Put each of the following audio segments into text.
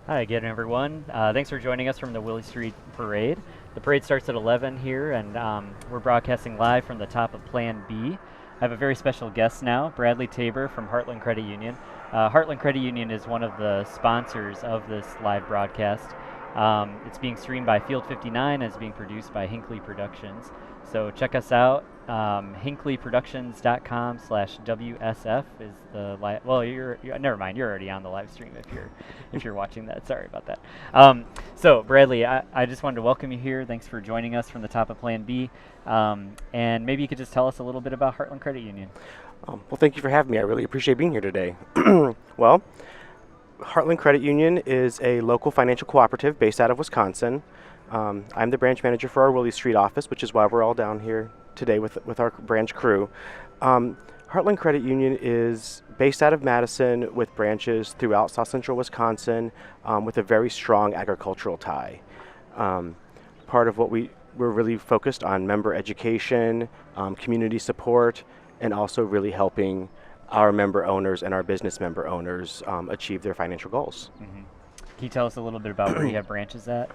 Hi again, everyone. Thanks for joining us from the Willy Street Parade. The parade starts at 11 here, and we're broadcasting live from the top of Plan B. I have a very special guest now, Bradley Taver from Heartland Credit Union. Heartland Credit Union is one of the sponsors of this live broadcast. It's being streamed by Field 59 and is being produced by Hinckley Productions. So check us out. HinckleyProductions.com/WSF is the well. You're never mind. You're already on the live stream if you're watching that. Sorry about that. So Bradley, I just wanted to welcome you here. Thanks for joining us from the top of Plan B. And maybe you could just tell us a little bit about Heartland Credit Union. Well, thank you for having me. I really appreciate being here today. Well, Heartland Credit Union is a local financial cooperative based out of Wisconsin. I'm the branch manager for our Willy Street office, which is why we're all down here today with our branch crew. Heartland Credit Union is based out of Madison with branches throughout South Central Wisconsin with a very strong agricultural tie. Part of what we're really focused on member education, community support, and also really helping our member owners and our business member owners achieve their financial goals. Mm-hmm. Can you tell us a little bit about where you have branches at?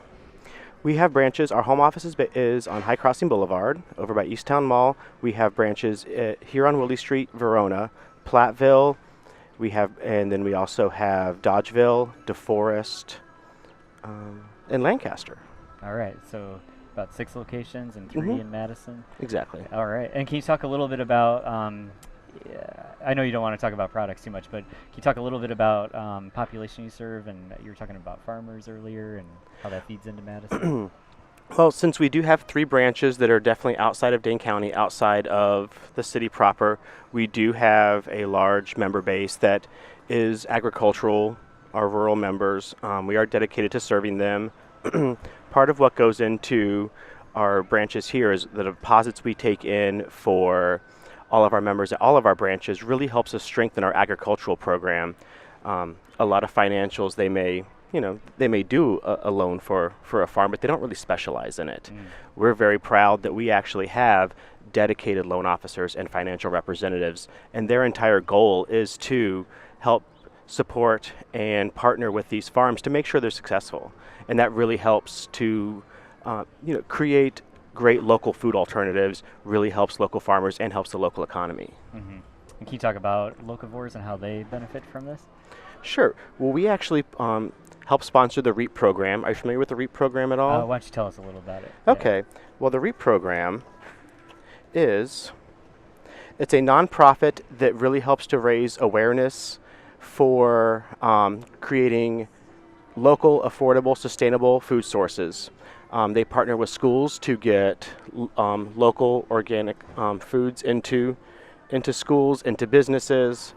We have branches. Our home office is on High Crossing Boulevard over by Easttown Mall. We have branches here on Willy Street, Verona, Platteville. And then we also have Dodgeville, DeForest, and Lancaster. All right, so about 6 locations and 3 in Madison. Exactly. All right, and can you talk a little bit about, I know you don't want to talk about products too much, but can you talk a little bit about population you serve, and you were talking about farmers earlier and how that feeds into Madison? Well, since we do have 3 branches that are definitely outside of Dane County, outside of the city proper, we do have a large member base that is agricultural, our rural members. We are dedicated to serving them. Part of what goes into our branches here is the deposits we take in for all of our members at all of our branches really helps us strengthen our agricultural program. A lot of financials, they may do a loan for a farm, but they don't really specialize in it. We're very proud that we actually have dedicated loan officers and financial representatives, and their entire goal is to help support and partner with these farms to make sure they're successful. And that really helps to create great local food alternatives, really helps local farmers and helps the local economy. Mm-hmm. And can you talk about locavores and how they benefit from this? Sure. Well, we actually help sponsor the REAP program. Are you familiar with the REAP program at all? Why don't you tell us a little about it? Okay. Yeah. Well, the REAP program it's a nonprofit that really helps to raise awareness for creating local, affordable, sustainable food sources. They partner with schools to get local organic foods into schools, into businesses,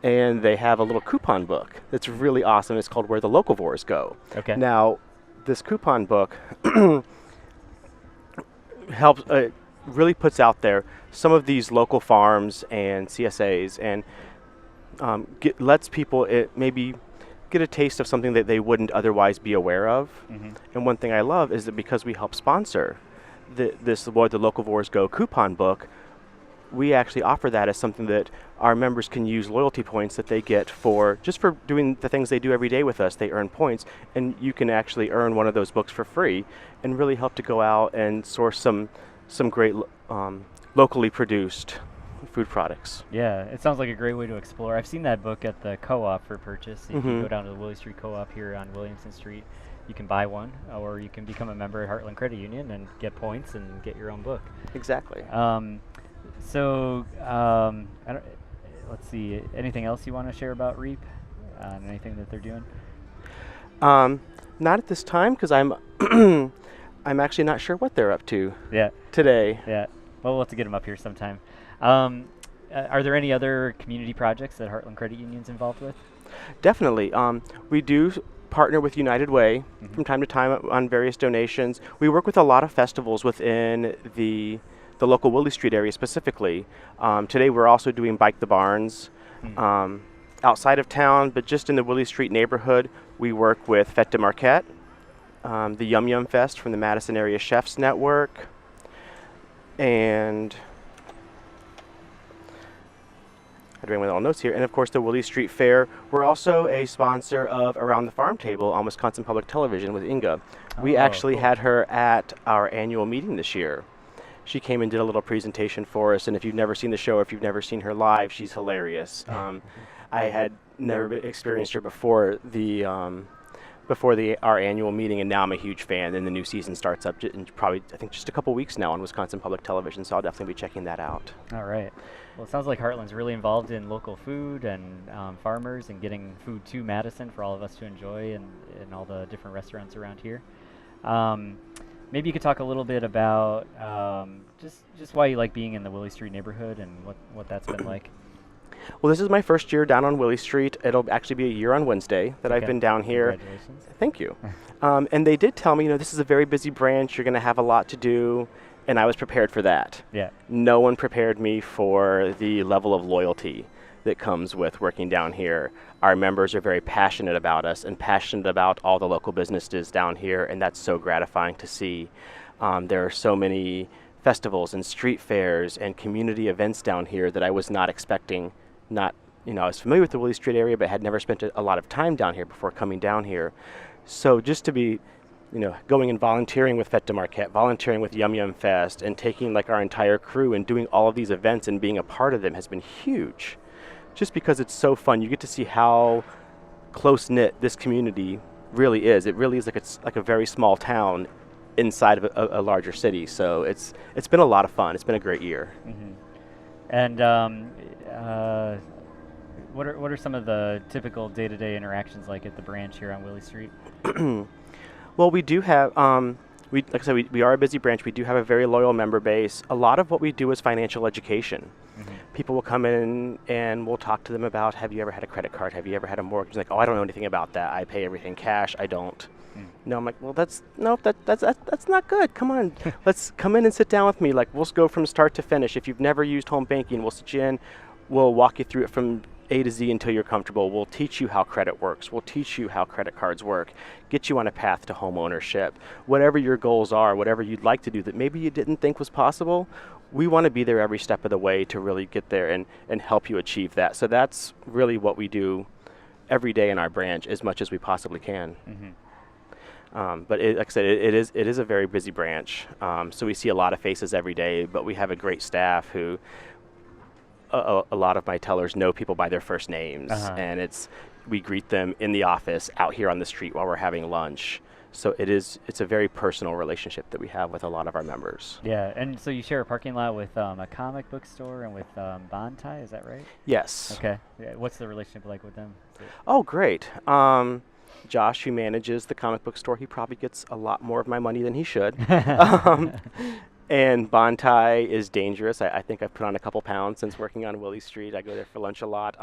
and they have a little coupon book that's really awesome. It's called Where the Locavores Go. Okay. Now, this coupon book helps, really puts out there some of these local farms and CSAs, and lets people maybe get a taste of something that they wouldn't otherwise be aware of. Mm-hmm. And one thing I love is that because we help sponsor this Where the Locavores Go coupon book, we actually offer that as something that our members can use loyalty points that they get for doing the things they do every day with us. They earn points, and you can actually earn one of those books for free and really help to go out and source some great locally produced food products. Yeah, it sounds like a great way to explore. I've seen that book at the co-op for purchase. If you go down to the Willy Street Co-op here on Williamson Street, you can buy one, or you can become a member at Heartland Credit Union and get points and get your own book. Exactly. Let's see. Anything else you want to share about REAP? Anything that they're doing? Not at this time, because I'm I'm actually not sure what they're up to. Yeah. Today. Yeah. Well, we'll have to get them up here sometime. Are there any other community projects that Heartland Credit Union's involved with? Definitely. We do partner with United Way from time to time on various donations. We work with a lot of festivals within the local Willy Street area specifically. Today we're also doing Bike the Barns outside of town, but just in the Willy Street neighborhood, we work with Fête de Marquette, the Yum Yum Fest from the Madison Area Chefs Network, and had to bring my own notes here. And of course, the Willy Street Fair. We're also a sponsor of Around the Farm Table on Wisconsin Public Television with Inga. We actually cool. had her at our annual meeting this year. She came and did a little presentation for us, and if you've never seen the show, if you've never seen her live, she's hilarious. I had never experienced her before our annual meeting, and now I'm a huge fan. And the new season starts up in probably, I think, just a couple weeks now on Wisconsin Public Television, so I'll definitely be checking that out. All right. Well, it sounds like Heartland's really involved in local food and farmers and getting food to Madison for all of us to enjoy and all the different restaurants around here. Maybe you could talk a little bit about just why you like being in the Willy Street neighborhood and what that's been like. Well, this is my first year down on Willy Street. It'll actually be a year on Wednesday that I've been down here. Congratulations. Thank you. And they did tell me, this is a very busy branch. You're going to have a lot to do, and I was prepared for that. Yeah. No one prepared me for the level of loyalty that comes with working down here. Our members are very passionate about us and passionate about all the local businesses down here, and that's so gratifying to see. There are so many festivals and street fairs and community events down here that I was not expecting. I was familiar with the Willy Street area, but had never spent a lot of time down here before coming down here. So just to be, going and volunteering with Fête de Marquette, volunteering with Yum Yum Fest, and taking like our entire crew and doing all of these events and being a part of them has been huge. Just because it's so fun, you get to see how close-knit this community really is. It really is it's like a very small town inside of a larger city. So it's been a lot of fun. It's been a great year. Mm-hmm. And what are some of the typical day-to-day interactions like at the branch here on Willy Street? Well, we do have, like I said, we are a busy branch. We do have a very loyal member base. A lot of what we do is financial education. Mm-hmm. People will come in and we'll talk to them about, have you ever had a credit card? Have you ever had a mortgage? Like, oh, I don't know anything about that. I pay everything cash. I don't. I'm like, well, that's not good. Come on, let's come in and sit down with me. Like, we'll go from start to finish. If you've never used home banking, we'll sit you in. We'll walk you through it from A to Z until you're comfortable. We'll teach you how credit works. We'll teach you how credit cards work. Get you on a path to home ownership. Whatever your goals are, whatever you'd like to do that maybe you didn't think was possible, we want to be there every step of the way to really get there and help you achieve that. So that's really what we do every day in our branch, as much as we possibly can. Mm-hmm. But like I said, it is a very busy branch. So we see a lot of faces every day, but we have a great staff who, a lot of my tellers know people by their first names, and we greet them in the office, out here on the street while we're having lunch. So it's a very personal relationship that we have with a lot of our members. Yeah, and so you share a parking lot with a comic book store and with Bontai, is that right? Yes. Okay. Yeah, what's the relationship like with them? Oh, great. Josh, who manages the comic book store, he probably gets a lot more of my money than he should. And Bontai is dangerous. I think I've put on a couple pounds since working on Willy Street. I go there for lunch a lot.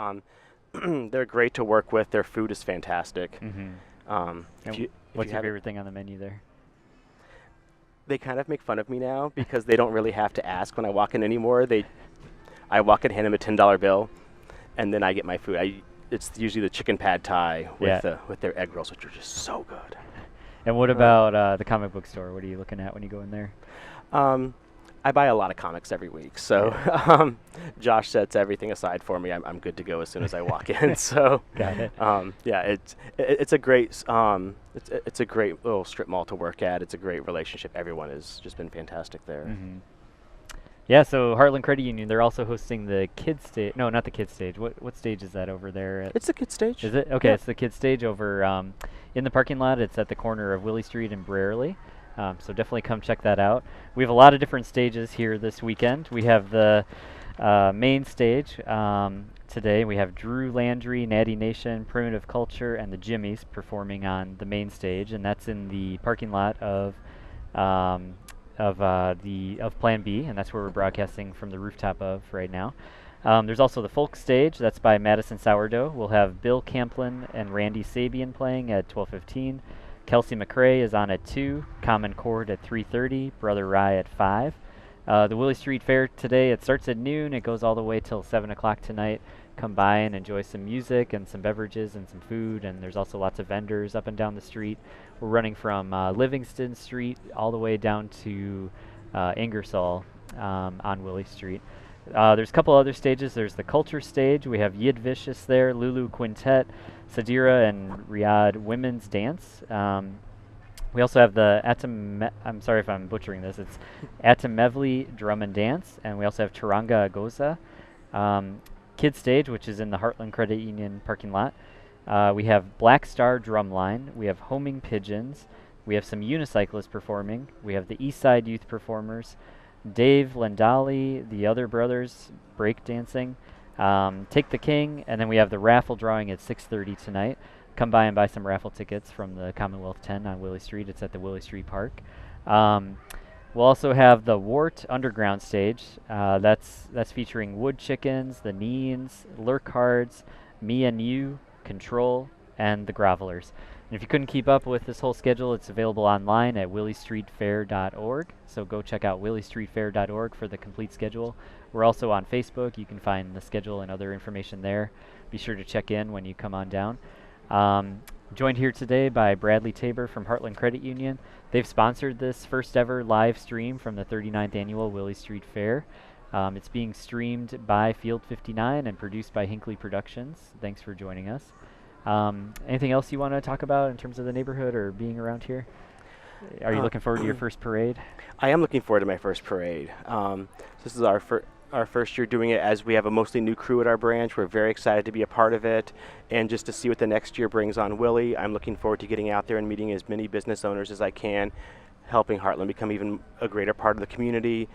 They're great to work with. Their food is fantastic. Mm-hmm. What's your favorite thing on the menu there? They kind of make fun of me now because they don't really have to ask when I walk in anymore. I walk and hand them a $10 bill, and then I get my food. It's usually the chicken pad thai with their egg rolls, which are just so good. And what about the comic book store? What are you looking at when you go in there? I buy a lot of comics every week, so Josh sets everything aside for me. I'm good to go as soon as I walk in. So got it. It's a great it's a great little strip mall to work at. It's a great relationship. Everyone has just been fantastic there. Mm-hmm. Yeah, so Heartland Credit Union, they're also hosting the kids stage. No, not the kids stage. What stage is that over there? It's the kids stage. Is it? Okay, yeah. It's the kids stage over in the parking lot. It's at the corner of Willy Street and Brierley. So definitely come check that out. We have a lot of different stages here this weekend. We have the main stage today. We have Drew Landry, Natty Nation, Primitive Culture, and the Jimmies performing on the main stage, and that's in the parking lot of Plan B, and that's where we're broadcasting from the rooftop of right now. There's also the folk stage. That's by Madison Sourdough. We'll have Bill Camplin and Randy Sabian playing at 12:15. Kelsey McRae is on at 2. Common Chord at 3:30. Brother Rye at 5. The Willy Street Fair today, it starts at noon. It goes all the way till 7 o'clock tonight. Come by and enjoy some music and some beverages and some food, and there's also lots of vendors up and down the street. We're running from Livingston Street all the way down to Ingersoll on Willy Street. There's a couple other stages. There's the culture stage. We have Yid Vicious there, Lulu Quintet, Sadira, and Riyadh Women's Dance. We also have the I'm sorry if I'm butchering this. It's Atamevli Drum and Dance, and we also have Turanga Agoza. Kids stage, which is in the Heartland Credit Union parking lot. We have Black Star Drumline. We have Homing Pigeons. We have some unicyclists performing. We have the East Side Youth Performers. Dave Lendali, the other brothers, breakdancing. Take the King, and then we have the raffle drawing at 6:30 tonight. Come by and buy some raffle tickets from the Commonwealth 10 on Willy Street. It's at the Willy Street Park. We'll also have the Wart Underground stage. That's featuring Wood Chickens, the Neens, Lurkhards, Me and You, Control, and the Grovelers. And if you couldn't keep up with this whole schedule, it's available online at willystreetfair.org. So go check out willystreetfair.org for the complete schedule. We're also on Facebook. You can find the schedule and other information there. Be sure to check in when you come on down. Joined here today by Bradley Taver from Heartland Credit Union. They've sponsored this first ever live stream from the 39th annual Willy Street Fair. It's being streamed by Field 59 and produced by Hinckley Productions. Thanks for joining us. Anything else you want to talk about in terms of the neighborhood or being around here? Are you looking forward to your first parade? I am looking forward to my first parade. This is our first year doing it, as we have a mostly new crew at our branch. We're very excited to be a part of it and just to see what the next year brings on Willy. I'm looking forward to getting out there and meeting as many business owners as I can, helping Heartland become even a greater part of the community,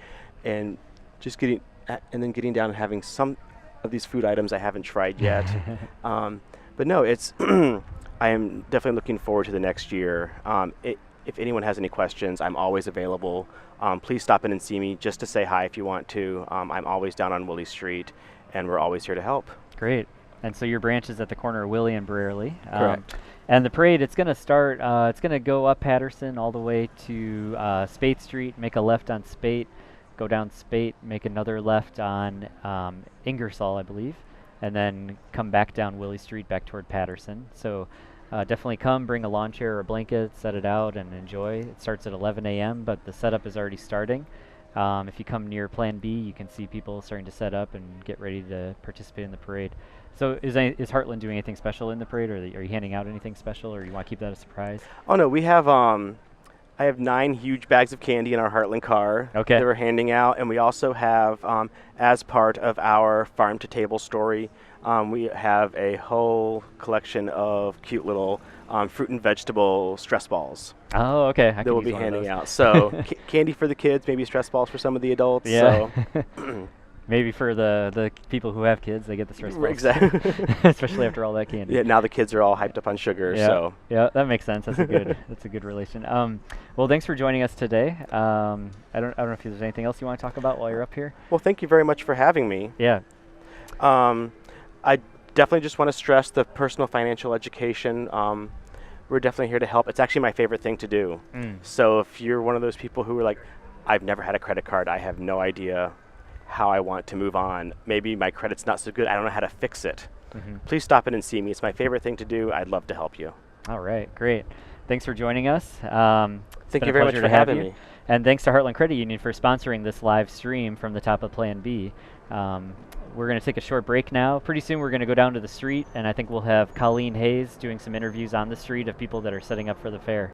and just getting down and having some of these food items I haven't tried yet. But no, it's I am definitely looking forward to the next year. If anyone has any questions, I'm always available. Please stop in and see me just to say hi if you want to. I'm always down on Willy Street, and we're always here to help. Great. And so your branch is at the corner of Willy and Brierley. Correct. And the parade, it's going to start, it's going to go up Patterson all the way to Spate Street, make a left on Spate, go down Spate, make another left on Ingersoll, I believe, and then come back down Willy Street back toward Patterson. So definitely come, bring a lawn chair or a blanket, set it out, and enjoy. It starts at 11 a.m., but the setup is already starting. If you come near Plan B, you can see people starting to set up and get ready to participate in the parade. So is Heartland doing anything special in the parade, or are you handing out anything special, or you want to keep that a surprise? Oh, no, we have I have 9 huge bags of candy in our Heartland car that we're handing out, and we also have, as part of our farm to table story, we have a whole collection of cute little fruit and vegetable stress balls. Oh, okay. That we'll be handing out. So candy for the kids, maybe stress balls for some of the adults. Yeah. So maybe for the people who have kids, they get the stress balls. Exactly. Especially after all that candy. Yeah. Now the kids are all hyped up on sugar. Yeah. So yeah, that makes sense. That's a good relation. Well, thanks for joining us today. I don't know if there's anything else you want to talk about while you're up here. Well, thank you very much for having me. Yeah. I definitely just want to stress the personal financial education. We're definitely here to help. It's actually my favorite thing to do. So if you're one of those people who are like, I've never had a credit card, I have no idea how I want to move on, maybe my credit's not so good, I don't know how to fix it, please stop in and see me. It's my favorite thing to do. I'd love to help you. All right, great. Thanks for joining us. Thank you very much for having me. And thanks to Heartland Credit Union for sponsoring this live stream from the top of Plan B. We're going to take a short break now. Pretty soon we're going to go down to the street, and I think we'll have Colleen Hayes doing some interviews on the street of people that are setting up for the fair.